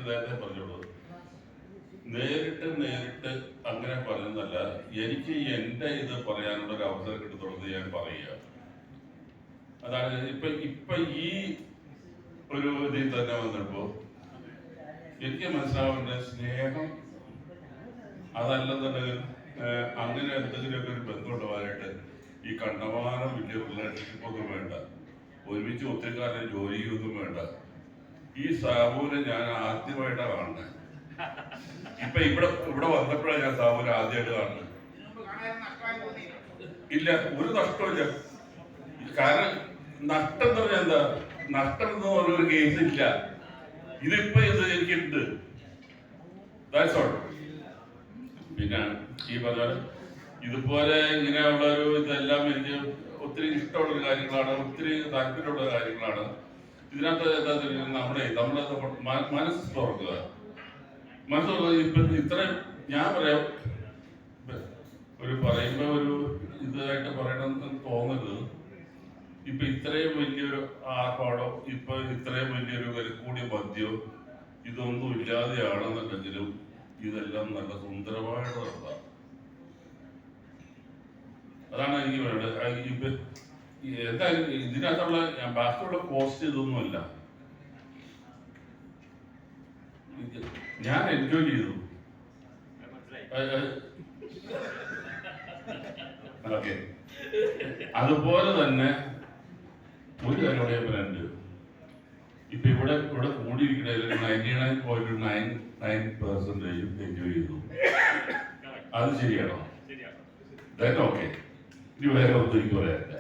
നേരത്തെ പറഞ്ഞോളൂ. നേരിട്ട് അങ്ങനെ പറയുന്നല്ല, എനിക്ക് എൻ്റെ ഇത് പറയാനുള്ള ഒരു അവസരം കിട്ടുന്നത് ഞാൻ പറയുക. അതാണ് ഇപ്പൊ ഈ ഒരു ഇതിൽ തന്നെ വന്നപ്പോ എനിക്ക് മനസ്സിലാവേണ്ട സ്നേഹം അതല്ലെന്നുണ്ടെങ്കിൽ അങ്ങനെ എന്തെങ്കിലുമൊക്കെ ഒരു ബന്ധമുള്ളവരായിട്ട് ഈ കണ്ടമാനം വലിയ റിലേഷൻഷിപ്പ് ഒന്നും വേണ്ട, ഒരുമിച്ച് ഒത്തിരി കാലം ജോലിയൊന്നും വേണ്ട. ഈ സാബുവിനെ ഞാൻ ആദ്യമായിട്ടാണ് കാണുന്നത്. ഇപ്പൊ ഇവിടെ വന്നപ്പോഴാണ് ഞാൻ സാബുവിനെ ആദ്യമായിട്ട് കാണുന്നത്. ഇല്ല, ഒരു നഷ്ടമില്ല. കാരണം നഷ്ടം എന്ന് പറഞ്ഞാൽ എന്താ, നഷ്ടം എന്ന് പറഞ്ഞൊരു കേസ് ഇല്ല. ഇതിപ്പോ ഇത് എനിക്കുണ്ട്. പിന്നെ ഈ പറഞ്ഞ ഇതുപോലെ ഇങ്ങനെയുള്ള ഒരു ഇതെല്ലാം എനിക്ക് ഒത്തിരി ഇഷ്ടമുള്ള കാര്യങ്ങളാണ്, ഒത്തിരി താല്പര്യമുള്ള കാര്യങ്ങളാണ്. ഇതിനകത്ത് നമ്മളത് മനസ്സ് തുറക്കുക. ഇപ്പൊ ഇത്രയും ഞാൻ പറയാം, ഒരു പറയുമ്പോ ഒരു ഇതായിട്ട് പറയണമെന്ന് തോന്നരുത്. ഇപ്പൊ ഇത്രയും വലിയൊരു ആർഭാടോ ഇപ്പൊ ഇത്രയും വലിയൊരു വില കൂടിയ മദ്യോ ഇതൊന്നും ഇല്ലാതെയാണെന്നുണ്ടെങ്കിലും ഇതെല്ലാം നല്ല സുന്ദരമായിട്ട് നടത്താം. അതാണ് എനിക്ക് വേണ്ടത്. ഇപ്പൊ എന്തായാലും ഇതിനകത്തുള്ള ബാക്കിയുള്ള കോസ്റ്റ് ഇതൊന്നുമല്ല. ഞാൻ എൻജോയ് ചെയ്തു. ഓക്കെ, അതുപോലെ തന്നെ ഒരു കാര്യം പറയാൻ പറയാനുണ്ട്. ഇപ്പൊ ഇവിടെ കൂടിയിരിക്കുന്നതിൽ 99.99% എൻജോയ് ചെയ്തു. അത് ശരിയാണോ? ഓക്കെ, ഇനി വേറെ ഒന്നും എനിക്ക് പറയാനില്ല.